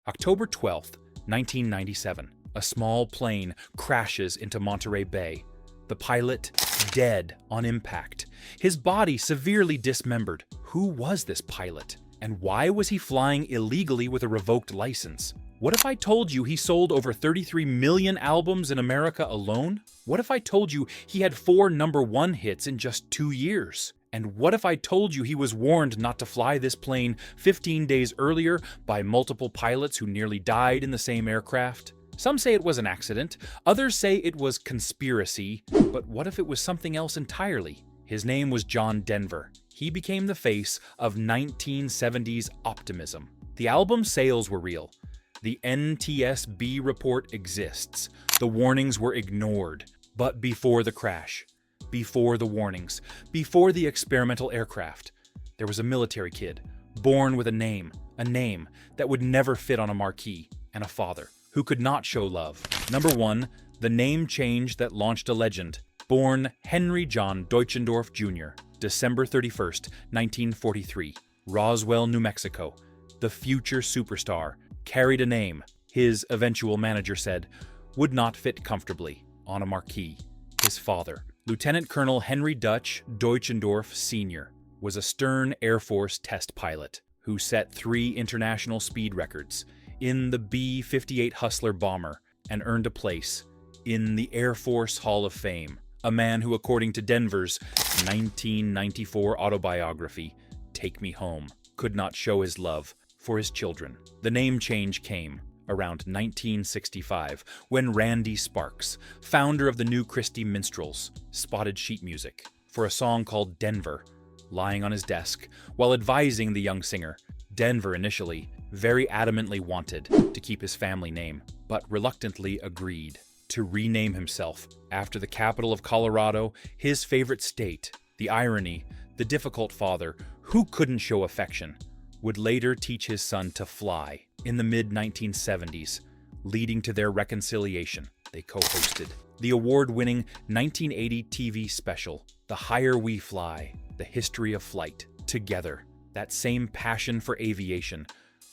October 12th, 1997. A small plane crashes into Monterey Bay. The pilot dead on impact. His body severely dismembered. Who was this pilot? And why was he flying illegally with a revoked license? What if I told you he sold over 33 million albums in America alone? What if I told you he had 4 #1 hits in just 2 years? And what if I told you he was warned not to fly this plane 15 days earlier by multiple pilots who nearly died in the same aircraft? Some say it was an accident, others say it was conspiracy, but what if it was something else entirely? His name was John Denver. He became the face of 1970s optimism. The album sales were real. The NTSB report exists. The warnings were ignored. But before the crash, before the warnings, before the experimental aircraft, there was a military kid, born with a name that would never fit on a marquee, and a father who could not show love. Number 1, the name change that launched a legend. Born Henry Deutschendorf Jr., December 31st, 1943, Roswell, New Mexico. The future superstar carried a name, his eventual manager said, would not fit comfortably on a marquee. His father, Lieutenant Colonel Henry Deutschendorf Sr., was a stern Air Force test pilot who set 3 international speed records in the B-58 Hustler bomber and earned a place in the Air Force Hall of Fame. A man who, according to Denver's 1994 autobiography, Take Me Home, could not show his love for his children. The name change came around 1965 when Randy Sparks, founder of the New Christie Minstrels, spotted sheet music for a song called Denver lying on his desk while advising the young singer. Denver initially very adamantly wanted to keep his family name, but reluctantly agreed to rename himself after the capital of Colorado, his favorite state. The irony, the difficult father, who couldn't show affection, would later teach his son to fly in the mid-1970s, leading to their reconciliation. They co-hosted the award-winning 1980 TV special, The Higher We Fly, The History of Flight. Together, that same passion for aviation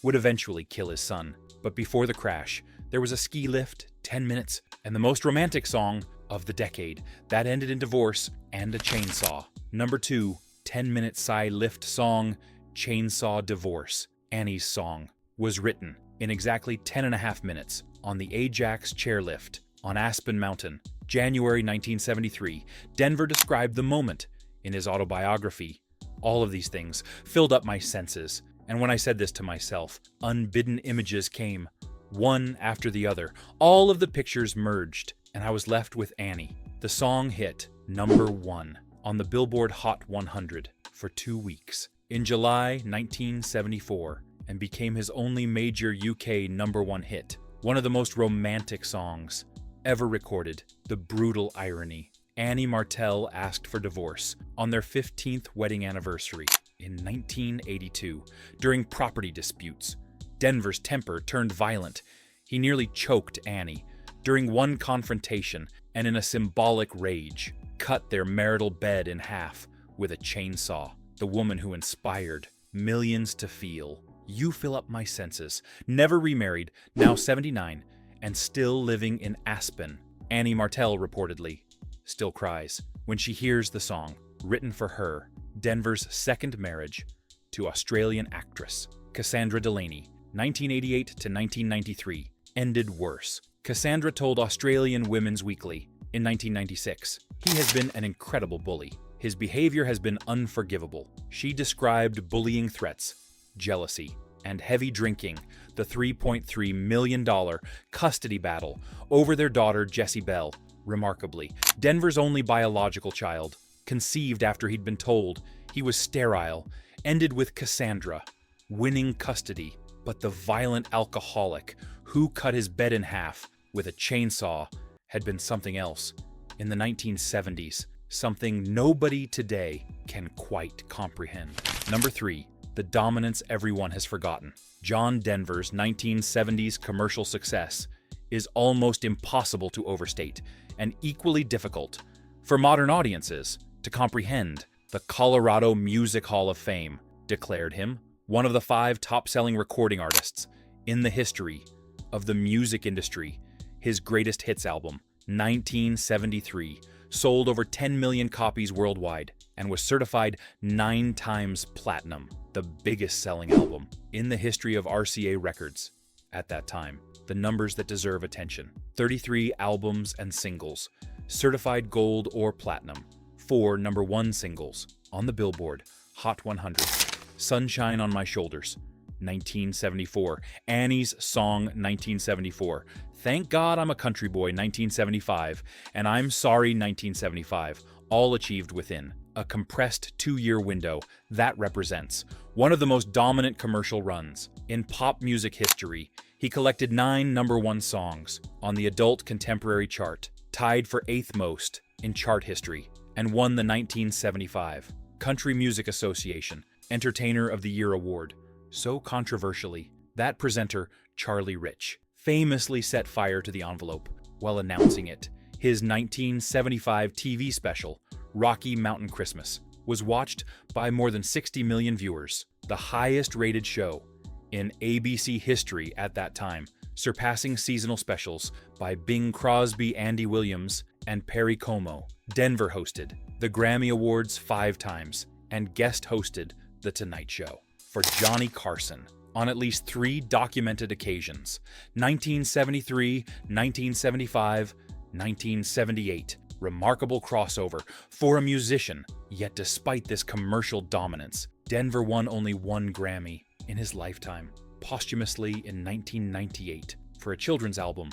would eventually kill his son. But before the crash, there was a ski lift, 10 minutes, and the most romantic song of the decade that ended in divorce and a chainsaw. Number 2, 10-minute sigh lift song, Chainsaw Divorce. Annie's song was written in exactly 10.5 minutes on the Ajax chairlift on Aspen Mountain. January 1973, Denver described the moment in his autobiography. All of these things filled up my senses, and when I said this to myself, unbidden images came, one after the other. All of the pictures merged, and I was left with Annie. The song hit number 1 on the Billboard Hot 100 for 2 weeks in July 1974 and became his only major UK number 1 hit. One of the most romantic songs ever recorded. The brutal irony. Annie Martell asked for divorce on their 15th wedding anniversary in 1982 during property disputes. Denver's temper turned violent. He nearly choked Annie during one confrontation and, in a symbolic rage, cut their marital bed in half with a chainsaw. The woman who inspired millions to feel. You fill up my senses. Never remarried, now 79, and still living in Aspen. Annie Martell reportedly still cries when she hears the song, written for her, Denver's second marriage to Australian actress Cassandra Delaney, 1988 to 1993, ended worse. Cassandra told Australian Women's Weekly in 1996, "He has been an incredible bully. His behavior has been unforgivable." She described bullying threats, jealousy, and heavy drinking, the $3.3 million custody battle over their daughter Jessie Bell. Remarkably, Denver's only biological child, conceived after he'd been told he was sterile, ended with Cassandra winning custody. But the violent alcoholic who cut his bed in half with a chainsaw had been something else. In the 1970s, something nobody today can quite comprehend. Number 3, the dominance everyone has forgotten. John Denver's 1970s commercial success is almost impossible to overstate and equally difficult for modern audiences to comprehend. The Colorado Music Hall of Fame declared him one of the 5 top-selling recording artists in the history of the music industry. His greatest hits album, 1973, sold over 10 million copies worldwide and was certified 9 times platinum, the biggest selling album in the history of RCA Records at that time. The numbers that deserve attention: 33 albums and singles, certified gold or platinum, 4 #1 singles on the Billboard Hot 100, Sunshine on My Shoulders, 1974, Annie's Song, 1974, Thank God I'm a Country Boy, 1975, and I'm Sorry, 1975, all achieved within a compressed 2-year window that represents one of the most dominant commercial runs in pop music history. He collected 9 #1 songs on the adult contemporary chart, tied for 8th most in chart history, and won the 1975 Country Music Association Entertainer of the Year Award. So controversially, that presenter, Charlie Rich, famously set fire to the envelope while announcing it. His 1975 TV special, Rocky Mountain Christmas, was watched by more than 60 million viewers, the highest-rated show in ABC history at that time, surpassing seasonal specials by Bing Crosby, Andy Williams, and Perry Como. Denver hosted the Grammy Awards 5 times and guest hosted The Tonight Show for Johnny Carson on at least 3 documented occasions: 1973, 1975, 1978. Remarkable crossover for a musician, yet despite this commercial dominance, Denver won only 1 Grammy in his lifetime, posthumously in 1998 for a children's album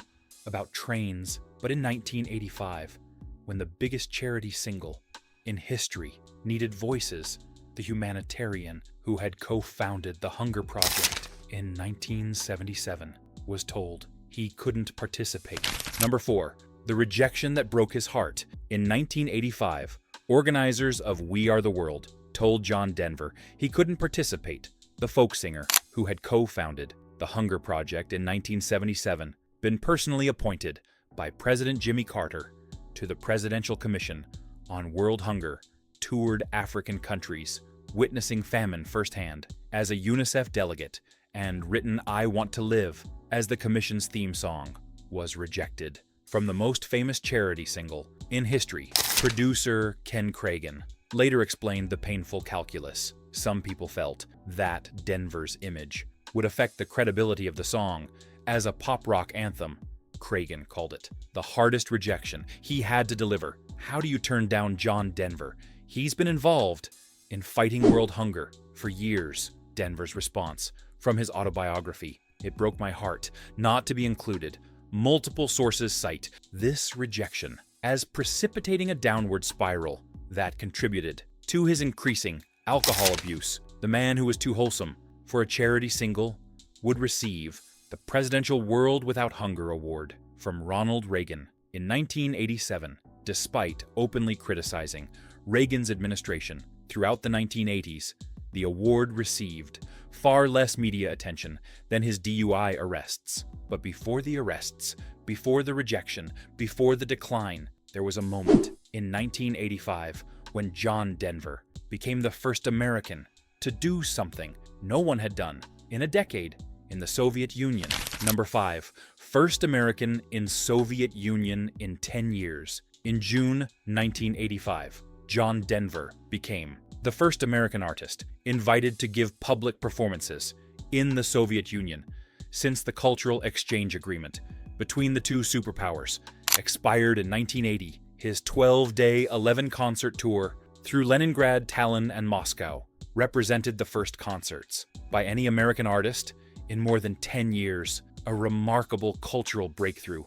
about trains. But in 1985, when the biggest charity single in history needed voices, the humanitarian who had co-founded the Hunger Project in 1977 was told he couldn't participate. Number 4. The rejection that broke his heart. In 1985, organizers of We Are the World told John Denver he couldn't participate. The folk singer, who had co-founded the Hunger Project in 1977, been personally appointed by President Jimmy Carter to the Presidential Commission on World Hunger, toured African countries, witnessing famine firsthand as a UNICEF delegate, and written I Want to Live as the commission's theme song, was rejected. From the most famous charity single in history, producer Ken Cragen later explained the painful calculus. Some people felt that Denver's image would affect the credibility of the song as a pop rock anthem. Cragen called it the hardest rejection he had to deliver. How do you turn down John Denver? He's been involved in fighting world hunger for years. Denver's response from his autobiography: It broke my heart not to be included. Multiple sources cite this rejection as precipitating a downward spiral that contributed to his increasing alcohol abuse. The man who was too wholesome for a charity single would receive the Presidential World Without Hunger Award from Ronald Reagan in 1987, despite openly criticizing Reagan's administration throughout the 1980s. The award received far less media attention than his DUI arrests. But before the arrests, before the rejection, before the decline, there was a moment in 1985 when John Denver became the first American to do something no one had done in a decade in the Soviet Union. Number 5. First American in Soviet Union in 10 years. In June 1985, John Denver became the first American artist invited to give public performances in the Soviet Union since the Cultural Exchange Agreement between the two superpowers expired in 1980. His 12-day, 11-concert tour through Leningrad, Tallinn, and Moscow represented the first concerts by any American artist in more than 10 years, a remarkable cultural breakthrough.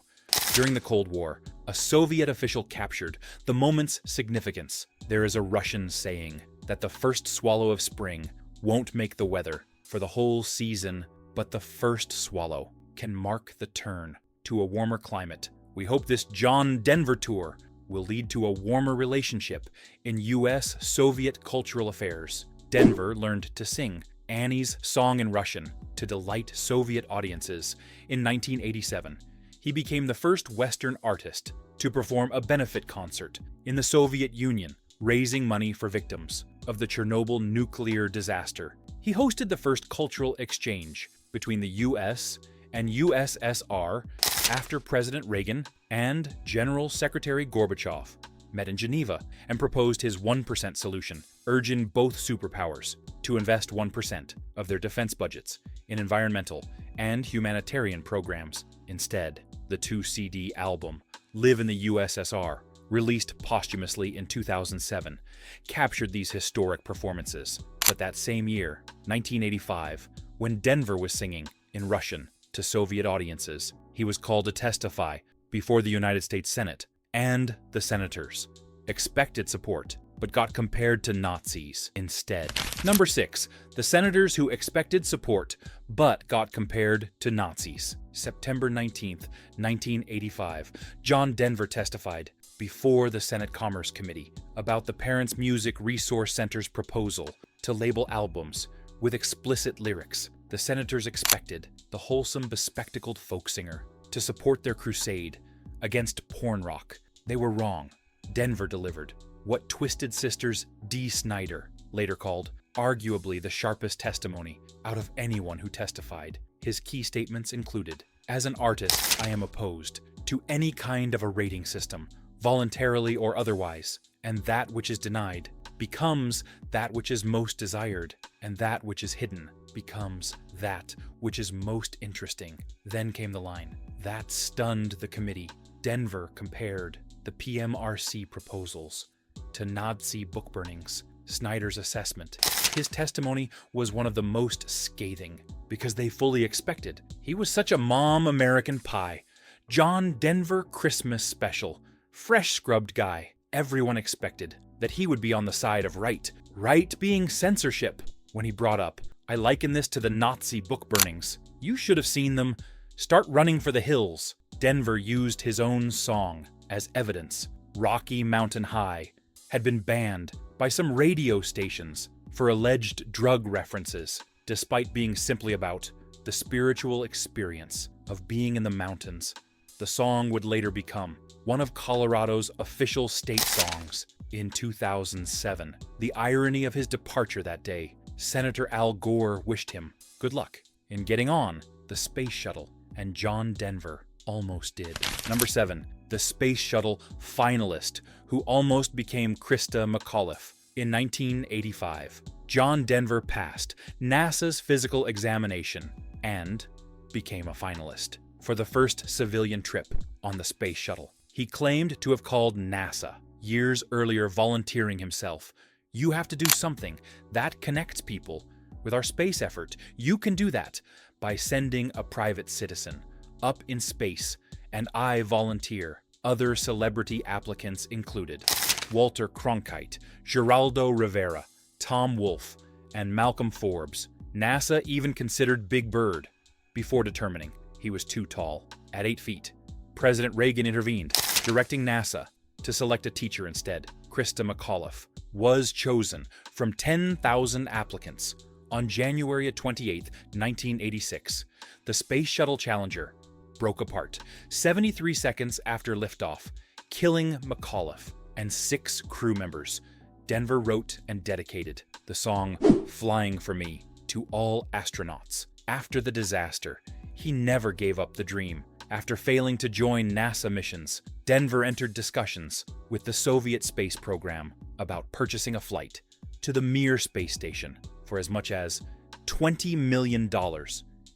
During the Cold War, a Soviet official captured the moment's significance. There is a Russian saying that the first swallow of spring won't make the weather for the whole season, but the first swallow can mark the turn to a warmer climate. We hope this John Denver tour will lead to a warmer relationship in U.S.-Soviet cultural affairs. Denver learned to sing Annie's Song in Russian to delight Soviet audiences in 1987. He became the first Western artist to perform a benefit concert in the Soviet Union, raising money for victims of the Chernobyl nuclear disaster. He hosted the first cultural exchange between the US and USSR after President Reagan and General Secretary Gorbachev met in Geneva and proposed his 1% solution, urging both superpowers to invest 1% of their defense budgets in environmental and humanitarian programs. Instead, the 2-CD album, Live in the USSR, released posthumously in 2007, captured these historic performances. But that same year, 1985, when Denver was singing in Russian to Soviet audiences, he was called to testify before the United States Senate and the senators. Expected support, but got compared to Nazis instead. Number 6. The senators who expected support, but got compared to Nazis. September 19th, 1985, John Denver testified before the Senate Commerce Committee about the Parents Music Resource Center's proposal to label albums with explicit lyrics. The senators expected the wholesome, bespectacled folk singer to support their crusade against porn rock. They were wrong. Denver delivered what Twisted Sister's Dee Snider later called arguably the sharpest testimony out of anyone who testified. His key statements included, "As an artist, I am opposed to any kind of a rating system, voluntarily or otherwise, and that which is denied becomes that which is most desired, and that which is hidden becomes that which is most interesting." Then came the line that stunned the committee. Denver compared the PMRC proposals to Nazi book burnings. Snyder's assessment. His testimony was one of the most scathing because they fully expected. He was such a mom American pie. John Denver Christmas special. Fresh scrubbed guy. Everyone expected that he would be on the side of right. Right being censorship. When he brought up, "I liken this to the Nazi book burnings. You should have seen them. Start running for the hills." Denver used his own song as evidence. Rocky Mountain High had been banned by some radio stations for alleged drug references, despite being simply about the spiritual experience of being in the mountains. The song would later become one of Colorado's official state songs in 2007. The irony of his departure that day, Senator Al Gore wished him good luck in getting on the space shuttle, and John Denver almost did. Number 7. The space shuttle finalist who almost became Christa McAuliffe. In 1985, John Denver passed NASA's physical examination and became a finalist for the first civilian trip on the space shuttle. He claimed to have called NASA years earlier, volunteering himself. "You have to do something that connects people with our space effort. You can do that by sending a private citizen up in space, and I volunteer." Other celebrity applicants included Walter Cronkite, Geraldo Rivera, Tom Wolfe, and Malcolm Forbes. NASA even considered Big Bird before determining he was too tall. At 8 feet, President Reagan intervened, directing NASA to select a teacher instead. Christa McAuliffe was chosen from 10,000 applicants on January 28, 1986. The Space Shuttle Challenger broke apart 73 seconds after liftoff, killing McAuliffe and 6 crew members. Denver wrote and dedicated the song "Flying for Me" to all astronauts. After the disaster, he never gave up the dream. After failing to join NASA missions, Denver entered discussions with the Soviet space program about purchasing a flight to the Mir space station for as much as $20 million.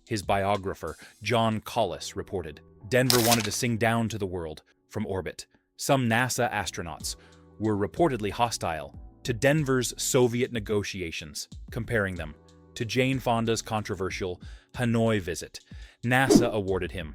His biographer, John Collis, reported, Denver wanted to sing down to the world from orbit. Some NASA astronauts were reportedly hostile to Denver's Soviet negotiations, comparing them to Jane Fonda's controversial Hanoi visit. NASA awarded him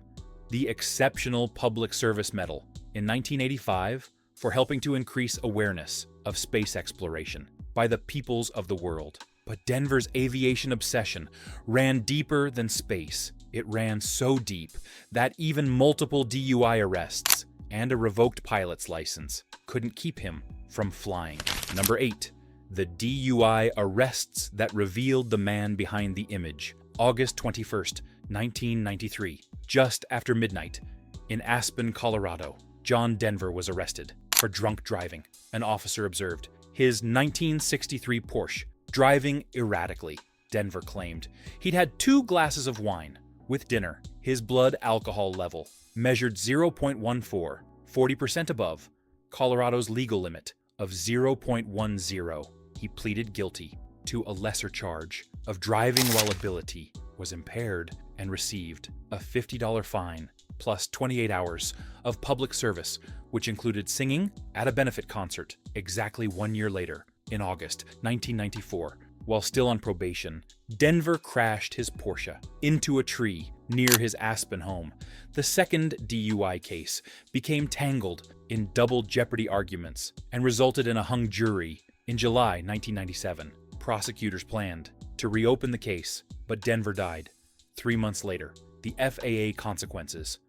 the Exceptional Public Service Medal in 1985 for helping to increase awareness of space exploration by the peoples of the world. But Denver's aviation obsession ran deeper than space. It ran so deep that even multiple DUI arrests and a revoked pilot's license couldn't keep him from flying. Number 8. The DUI arrests that revealed the man behind the image. August 21st, 1993. Just after midnight, in Aspen, Colorado, John Denver was arrested for drunk driving. An officer observed his 1963 Porsche driving erratically Denver claimed. He'd had 2 glasses of wine with dinner. His blood alcohol level measured 0.14, 40% above Colorado's legal limit of 0.10. He pleaded guilty to a lesser charge of driving while ability was impaired and received a $50 fine plus 28 hours of public service, which included singing at a benefit concert exactly 1 year later, in August 1994. While still on probation, Denver crashed his Porsche into a tree near his Aspen home. The second DUI case became tangled in double jeopardy arguments and resulted in a hung jury in July 1997. Prosecutors planned to reopen the case, but Denver died. 3 months later, the FAA consequences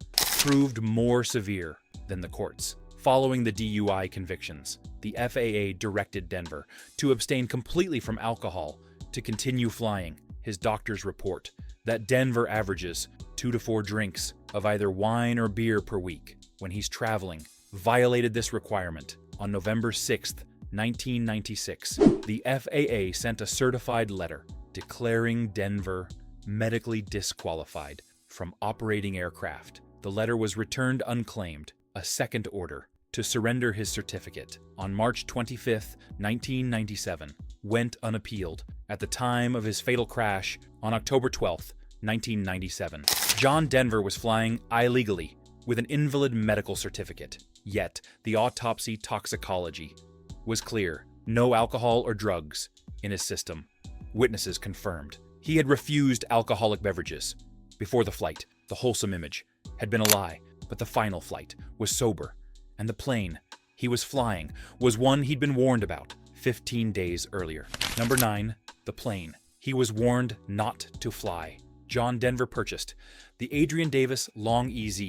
proved more severe than the courts. Following the DUI convictions, the FAA directed Denver to abstain completely from alcohol to continue flying. His doctors report that Denver averages 2 to 4 drinks of either wine or beer per week when he's traveling, violated this requirement. On November 6, 1996, the FAA sent a certified letter declaring Denver medically disqualified from operating aircraft. The letter was returned unclaimed. A second order to surrender his certificate on March 25, 1997, went unappealed at the time of his fatal crash on October 12, 1997. John Denver was flying illegally with an invalid medical certificate, yet the autopsy toxicology was clear. No alcohol or drugs in his system. Witnesses confirmed he had refused alcoholic beverages. Before the flight, the wholesome image had been a lie, but the final flight was sober, and the plane he was flying was one he'd been warned about 15 days earlier. Number 9, the plane he was warned not to fly. John Denver purchased the Adrian Davis Long EZ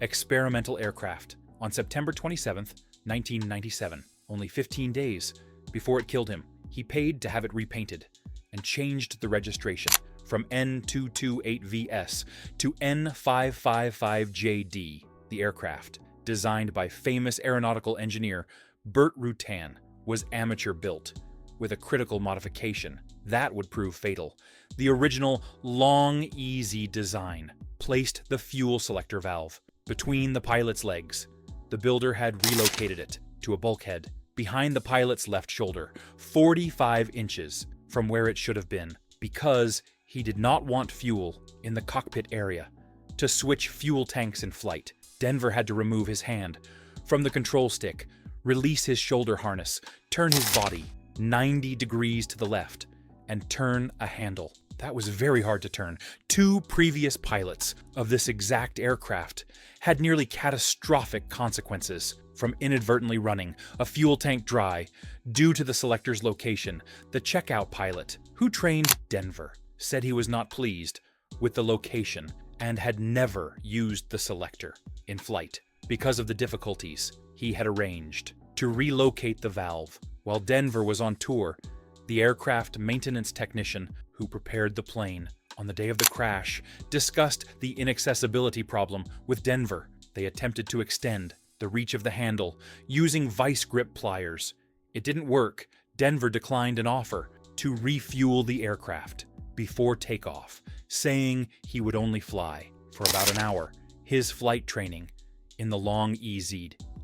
experimental aircraft on September 27, 1997, only 15 days before it killed him. He paid to have it repainted and changed the registration from N228VS to N555JD. The aircraft, designed by famous aeronautical engineer Burt Rutan, was amateur built with a critical modification that would prove fatal. The original Long EZ design placed the fuel selector valve between the pilot's legs. The builder had relocated it to a bulkhead behind the pilot's left shoulder, 45 inches from where it should have been, because he did not want fuel in the cockpit area. To switch fuel tanks in flight, Denver had to remove his hand from the control stick, release his shoulder harness, turn his body 90 degrees to the left, and turn a handle. That was very hard to turn. 2 previous pilots of this exact aircraft had nearly catastrophic consequences from inadvertently running a fuel tank dry due to the selector's location. The checkout pilot, who trained Denver, said he was not pleased with the location and had never used the selector in flight because of the difficulties he had arranged to relocate the valve. While Denver was on tour, the aircraft maintenance technician who prepared the plane on the day of the crash discussed the inaccessibility problem with Denver. They attempted to extend the reach of the handle using vice grip pliers. It didn't work. Denver declined an offer to refuel the aircraft before takeoff, saying he would only fly for about an hour. His flight training in the Long EZ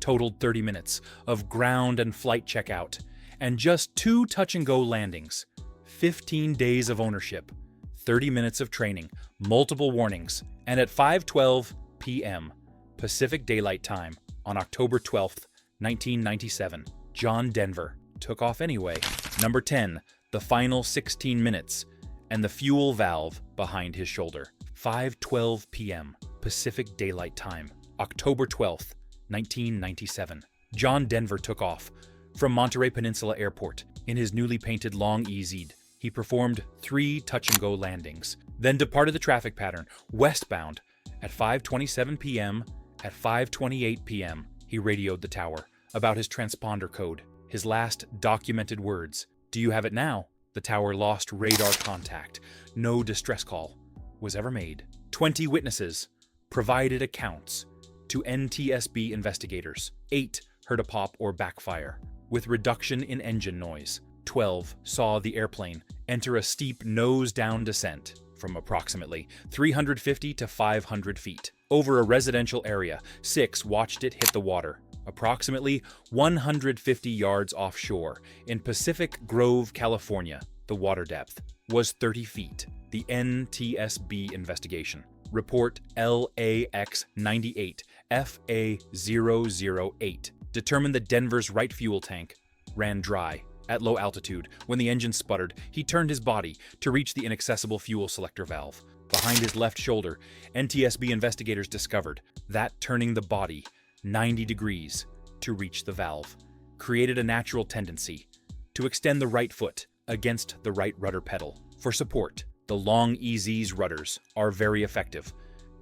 totaled 30 minutes of ground and flight checkout, and just 2 touch-and-go landings, 15 days of ownership, 30 minutes of training, multiple warnings, and at 5:12 p.m. Pacific Daylight Time on October 12, 1997, John Denver took off anyway. Number 10, the final 16 minutes, and the fuel valve behind his shoulder. 5:12 p.m. Pacific Daylight Time, October 12, 1997. John Denver took off from Monterey Peninsula Airport in his newly painted Long EZ. He performed 3 touch-and-go landings, then departed the traffic pattern westbound at 5:27 p.m. At 5:28 p.m., he radioed the tower about his transponder code. His last documented words, "Do you have it now?" The tower lost radar contact. No distress call was ever made. 20 witnesses provided accounts to NTSB investigators. 8 heard a pop or backfire with reduction in engine noise. 12 saw the airplane enter a steep nose-down descent from approximately 350 to 500 feet. Over a residential area, 6 watched it hit the water, approximately 150 yards offshore. In Pacific Grove, California, the water depth was 30 feet. The NTSB investigation. Report LAX 98 FA008 determined that Denver's right fuel tank ran dry. At low altitude, when the engine sputtered, he turned his body to reach the inaccessible fuel selector valve. Behind his left shoulder, NTSB investigators discovered that turning the body 90 degrees to reach the valve created a natural tendency to extend the right foot against the right rudder pedal for support. The Long EZ's rudders are very effective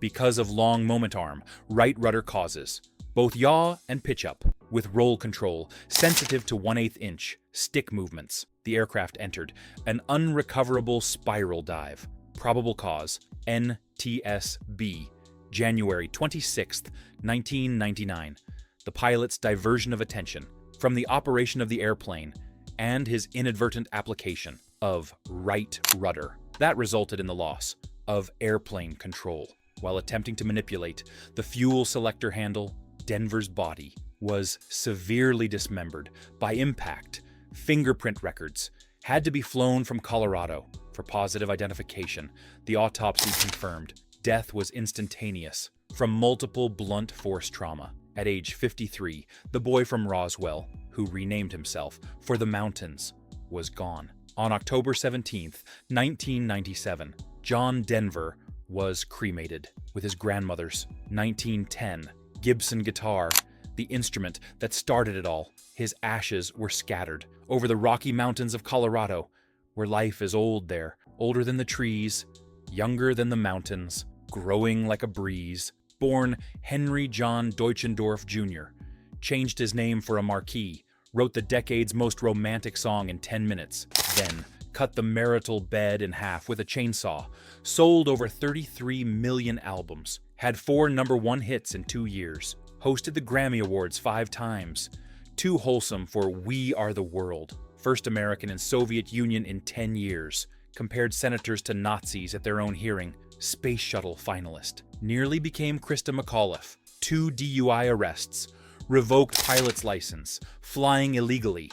because of long moment arm right rudder causes both yaw and pitch up, with roll control sensitive to 1/8 inch stick movements. The aircraft entered an unrecoverable spiral dive. Probable cause, NTSB, January 26, 1999. The pilot's diversion of attention from the operation of the airplane and his inadvertent application of right rudder. That resulted in the loss of airplane control. While attempting to manipulate the fuel selector handle, Denver's body was severely dismembered by impact. Fingerprint records had to be flown from Colorado for positive identification. The autopsy confirmed death was instantaneous from multiple blunt force trauma. At age 53, the boy from Roswell, who renamed himself for the mountains, was gone. On October 17, 1997, John Denver was cremated with his grandmother's 1910 Gibson guitar, the instrument that started it all. His ashes were scattered over the Rocky Mountains of Colorado, where life is old there, older than the trees, younger than the mountains, growing like a breeze. Born Henry John Deutschendorf Jr., changed his name for a marquee, wrote the decade's most romantic song in 10 minutes, then cut the marital bed in half with a chainsaw, sold over 33 million albums, had 4 #1 hits in 2 years, hosted the Grammy Awards 5 times, too wholesome for We Are the World, first American in Soviet Union in 10 years, compared senators to Nazis at their own hearing, Space Shuttle finalist, nearly became Christa McAuliffe, 2 DUI arrests, revoked pilot's license, flying illegally,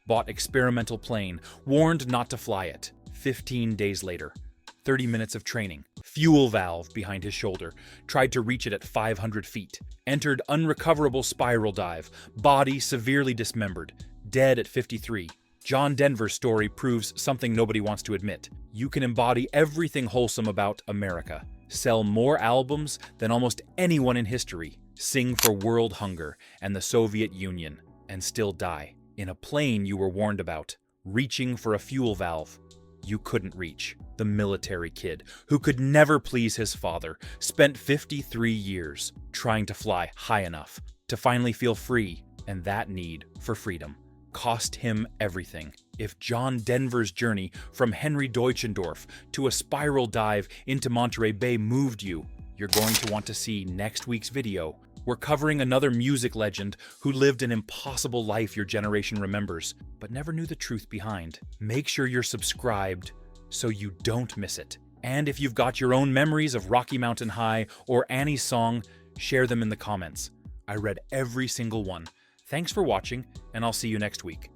bought experimental plane, warned not to fly it. 15 days later, 30 minutes of training, fuel valve behind his shoulder, tried to reach it at 500 feet, entered unrecoverable spiral dive, body severely dismembered, dead at 53. John Denver's story proves something nobody wants to admit. You can embody everything wholesome about America, sell more albums than almost anyone in history, sing for world hunger and the Soviet Union, and still die in a plane you were warned about, reaching for a fuel valve you couldn't reach. The military kid who could never please his father spent 53 years trying to fly high enough to finally feel free, and that need for freedom cost him everything. If John Denver's journey from Henry Deutschendorf to a spiral dive into Monterey Bay moved you, you're going to want to see next week's video. We're covering another music legend who lived an impossible life your generation remembers, but never knew the truth behind. Make sure you're subscribed so you don't miss it. And if you've got your own memories of Rocky Mountain High or Annie's song, share them in the comments. I read every single one. Thanks for watching, and I'll see you next week.